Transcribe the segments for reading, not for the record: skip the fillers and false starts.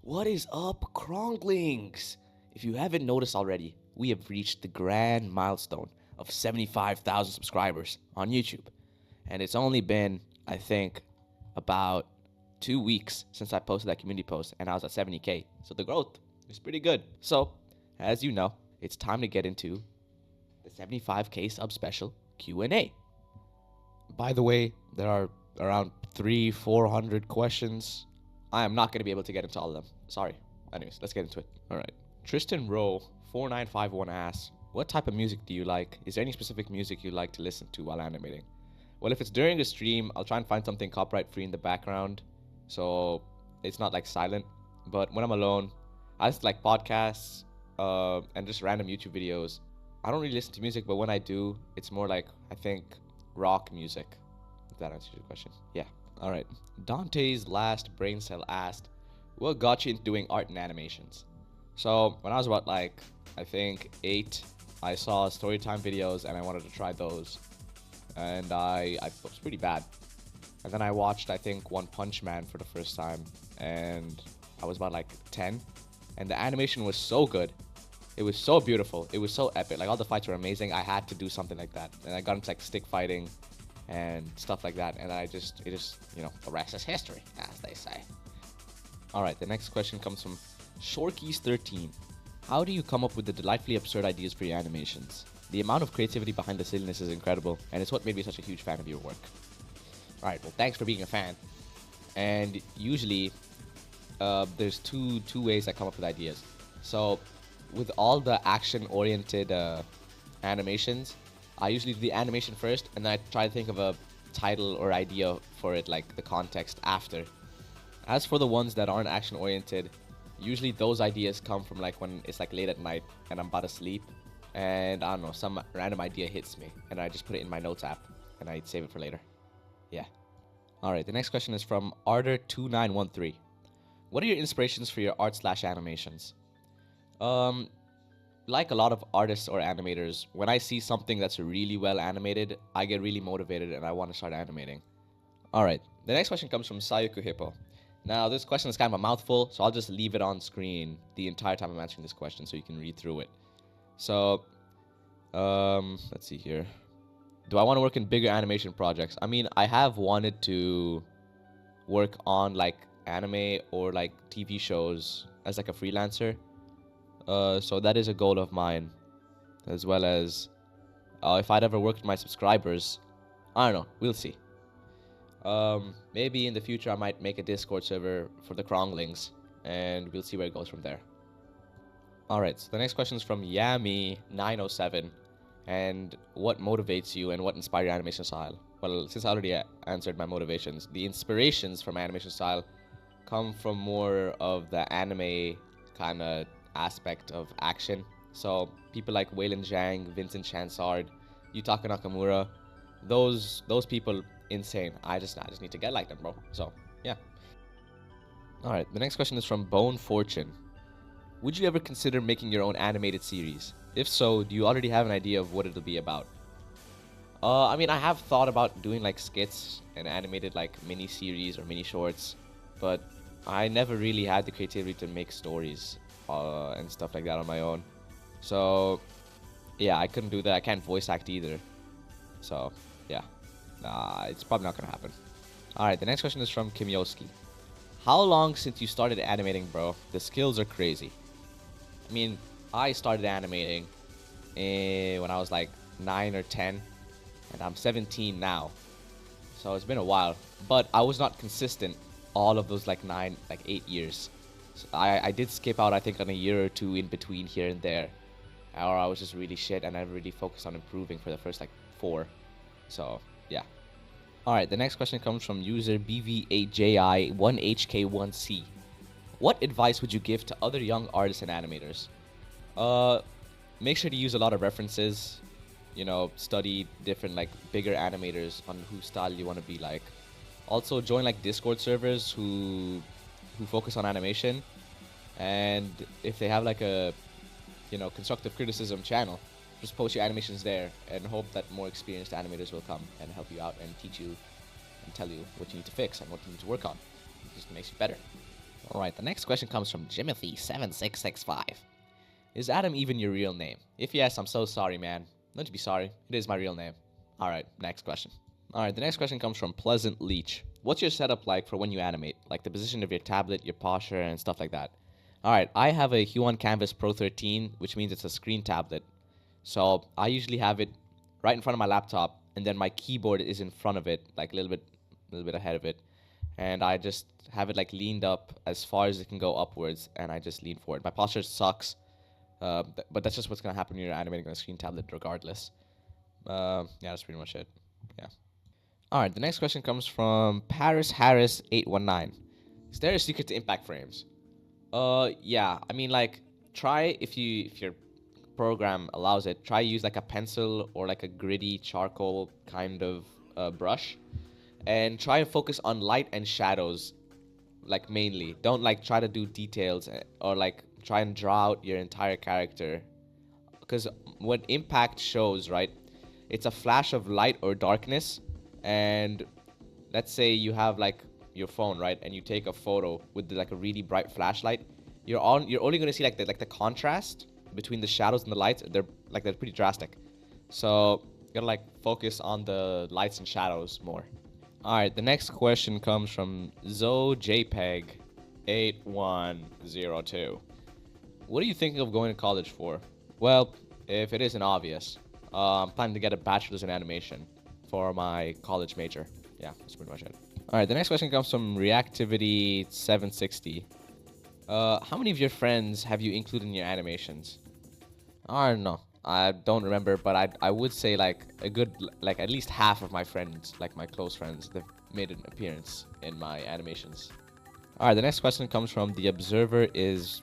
What is up, kronglings? If you haven't noticed already, we have reached the grand milestone of 75,000 subscribers on YouTube. And it's only been, I think, about 2 weeks since I posted that community post, and I was at 70K. So the growth is pretty good. So, as you know, it's time to get into the 75K sub special Q&A. By the way, there are around 400 questions. I am not going to be able to get into all of them. Sorry. Anyways, let's get into it. All right. Tristan Rowe 4951 asks, what type of music do you like? Is there any specific music you like to listen to while animating? Well, if it's during a stream, I'll try and find something copyright free in the background, so it's not like silent. But when I'm alone, I just like podcasts and just random YouTube videos. I don't really listen to music, but when I do, it's more like, I think, rock music. If that answers your question. Yeah. All right. Dante's last brain cell asked, what got you into doing art and animations? So when I was about I think 8, I saw storytime videos and I wanted to try those. And I was pretty bad. And then I watched, I think, One Punch Man for the first time. And I was about 10. And the animation was so good. It was so beautiful. It was so epic. All the fights were amazing. I had to do something like that. And I got into stick fighting and stuff like that. And it just, the rest is history, as they say. All right, the next question comes from Shorkeys13. How do you come up with the delightfully absurd ideas for your animations? The amount of creativity behind the silliness is incredible, and it's what made me such a huge fan of your work. All right, well, thanks for being a fan. And usually, there's two ways I come up with ideas. So, with all the action-oriented animations, I usually do the animation first, and then I try to think of a title or idea for it, the context after. As for the ones that aren't action-oriented, usually those ideas come from when it's late at night and I'm about to sleep, and I don't know, some random idea hits me, and I just put it in my notes app, and I save it for later. Yeah. All right, the next question is from Arter2913. What are your inspirations for your art/animations? Like a lot of artists or animators, when I see something that's really well animated, I get really motivated and I want to start animating. All right, the next question comes from Sayuku Hippo. Now, this question is kind of a mouthful, so I'll just leave it on screen the entire time I'm answering this question so you can read through it. So, let's see here. Do I want to work in bigger animation projects? I mean, I have wanted to work on anime or TV shows as a freelancer. So that is a goal of mine, as well as if I'd ever worked with my subscribers. I don't know. We'll see. Maybe in the future I might make a Discord server for the kronglings, and we'll see where it goes from there. Alright, so the next question is from Yami907. And what motivates you and what inspired your animation style? Well, since I already answered my motivations, the inspirations for my animation style come from more of the anime kind of aspect of action. So people like Wayland Zhang, Vincent Chansard, Yutaka Nakamura, those people, insane. I just need to get like them, bro. So yeah. All right, the next question is from Bone Fortune. Would you ever consider making your own animated series? If so, do you already have an idea of what it'll be about? I mean, I have thought about doing skits and animated mini series or mini shorts, but I never really had the creativity to make stories and stuff like that on my own. So yeah, I couldn't do that. I can't voice act either. So yeah, it's probably not gonna happen. All right, the next question is from Kimyoski. How long since you started animating, bro? The skills are crazy. I mean, I started animating when I was 9 or 10, and I'm 17 now. So it's been a while, but I was not consistent all of those 8 years. So I did skip out, I think, on a year or two in between here and there, or I was just really shit and I really focused on improving for the first 4. So yeah. All right, the next question comes from user BV8JI1HK1C. What advice would you give to other young artists and animators? Make sure to use a lot of references. Study different bigger animators on whose style you want to be like. Also join Discord servers who focus on animation, and if they have a constructive criticism channel, just post your animations there and hope that more experienced animators will come and help you out and teach you and tell you what you need to fix and what you need to work on. It just makes you better. Alright, the next question comes from Jimothy7665. Is Adam even your real name? If yes, I'm so sorry, man. Don't you be sorry. It is my real name. Alright, next question. Alright, the next question comes from Pleasant Leech. What's your setup like for when you animate? Like the position of your tablet, your posture, and stuff like that. Alright, I have a Huon Canvas Pro 13, which means it's a screen tablet. So I usually have it right in front of my laptop, and then my keyboard is in front of it, like a little bit ahead of it. And I just have it like leaned up as far as it can go upwards, and I just lean forward. My posture sucks, but that's just what's gonna happen when you're animating on a screen tablet, regardless. Yeah, that's pretty much it. Yeah. All right. The next question comes from Paris Harris 819. Is there a secret to impact frames? Yeah. I mean, like, try if your program allows it. Try use like a pencil or like a gritty charcoal kind of brush, and try and focus on light and shadows, like mainly. Don't like try to do details or like try and draw out your entire character, because when impact shows, right, it's a flash of light or darkness. And let's say you have like your phone, right, and you take a photo with like a really bright flashlight, you're only going to see like the contrast between the shadows and the lights. They're pretty drastic, so you gotta like focus on the lights and shadows more. All right, the next question comes from ZoJPEG 8102. What are you thinking of going to college for? Well, if it isn't obvious, I'm planning to get a bachelor's in animation for my college major. Yeah, that's pretty much it. All right, the next question comes from Reactivity 760. How many of your friends have you included in your animations? I don't know. I don't remember, but I would say like a good, like at least half of my friends, like my close friends, they've made an appearance in my animations. All right, the next question comes from The Observer is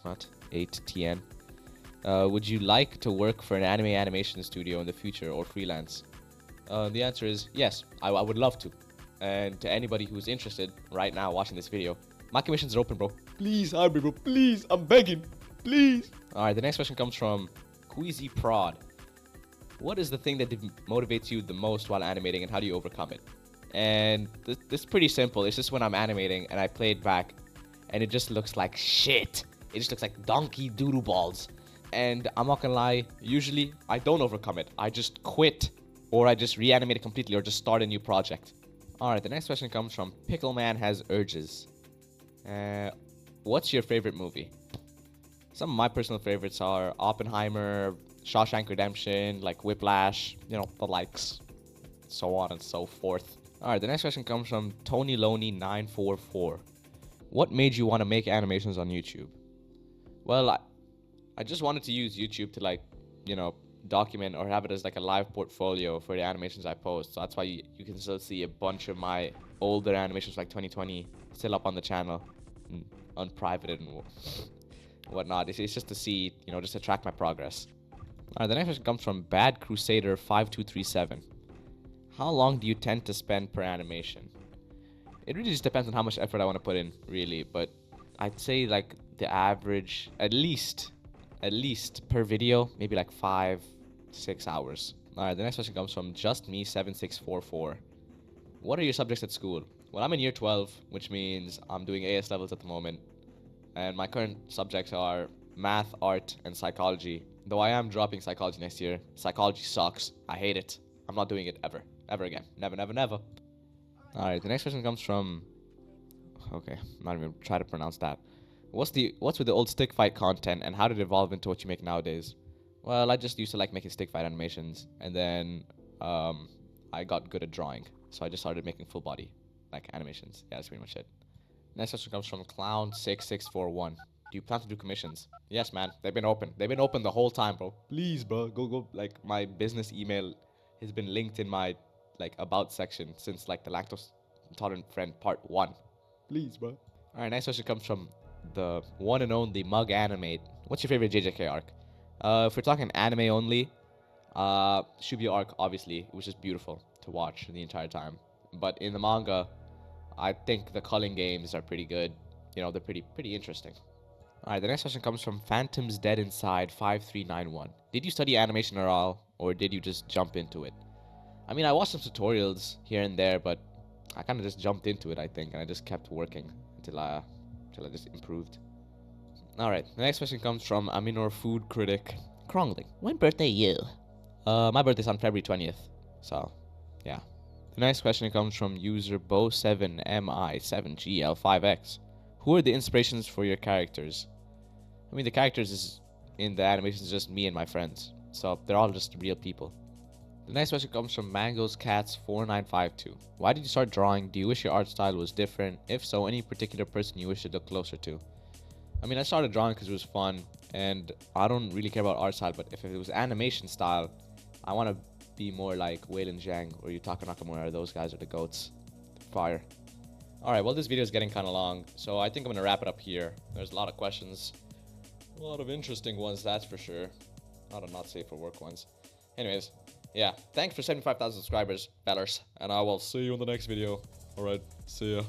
what 8TN. Would you like to work for an anime animation studio in the future or freelance? The answer is yes, I would love to. And to anybody who's interested right now watching this video, my commissions are open, bro. Please hire me, bro. Please, I'm begging. Please. All right, the next question comes from Queasy Prod. What is the thing that motivates you the most while animating, and how do you overcome it? And this is pretty simple. It's just when I'm animating and I play it back, and it just looks like shit. It just looks like donkey doodle balls. And I'm not gonna lie, usually I don't overcome it. I just quit, or I just reanimate it completely, or just start a new project. Alright, the next question comes from Pickleman Has Urges. What's your favorite movie? Some of my personal favorites are Oppenheimer, Shawshank Redemption, like Whiplash, you know, the likes, so on and so forth. Alright, the next question comes from Tony Loney 944. What made you want to make animations on YouTube? Well, I just wanted to use YouTube to, like, you know, document or have it as like a live portfolio for the animations I post. So that's why you can still see a bunch of my older animations, like 2020, still up on the channel, unprivated and whatnot. It's just to see, you know, just to track my progress. Alright, the next question comes from Bad Crusader 5237. How long do you tend to spend per animation? It really just depends on how much effort I want to put in, really, but I'd say like the average, at least per video, maybe like 5-6 hours. Alright, the next question comes from JustMe7644. What are your subjects at school? Well, I'm in year 12, which means I'm doing AS levels at the moment. And my current subjects are math, art, and psychology. Though I am dropping psychology next year. Psychology sucks. I hate it. I'm not doing it ever. Ever again. Never, never, never. Alright, the next question comes from... Okay, I'm not even try to pronounce that. What's with the old stick fight content, and how did it evolve into what you make nowadays? Well, I just used to like making stick fight animations, and then I got good at drawing, so I just started making full body like animations. Yeah, that's pretty much it. Next question comes from Clown6641. Do you plan to do commissions? Yes, man. They've been open. They've been open the whole time, bro. Please, bro, go. Like, my business email has been linked in my like about section since like the lactose intolerant friend part 1. Please, bro. All right, next question comes from the one and only Mug Animate. What's your favorite JJK arc? If we're talking anime only, Shubio arc, obviously, it was just beautiful to watch the entire time. But in the manga, I think the culling games are pretty good. You know, they're pretty interesting. Alright, the next question comes from Phantoms Dead Inside 5391. Did you study animation at all, or did you just jump into it? I mean, I watched some tutorials here and there, but I kind of just jumped into it, I think, and I just kept working until till I just improved. Alright, the next question comes from Aminor Food Critic. Krongling, when birthday you? My birthday's on February 20th. So, yeah. The next question comes from user Bo7Mi7GL5X. Who are the inspirations for your characters? I mean, the characters is in the animations is just me and my friends. So, they're all just real people. The next question comes from Mango's Cats 4952. Why did you start drawing? Do you wish your art style was different? If so, any particular person you wish to look closer to? I mean, I started drawing because it was fun, and I don't really care about art style, but if it was animation style, I want to be more like Wei-Lin Zhang or Yutaka Nakamura. Those guys are the goats. Fire. Alright, well, this video is getting kind of long, so I think I'm going to wrap it up here. There's a lot of questions. A lot of interesting ones, that's for sure. A lot of not safe for work ones. Anyways, yeah. Thanks for 75,000 subscribers, fellers. And I will see you in the next video. Alright, see ya.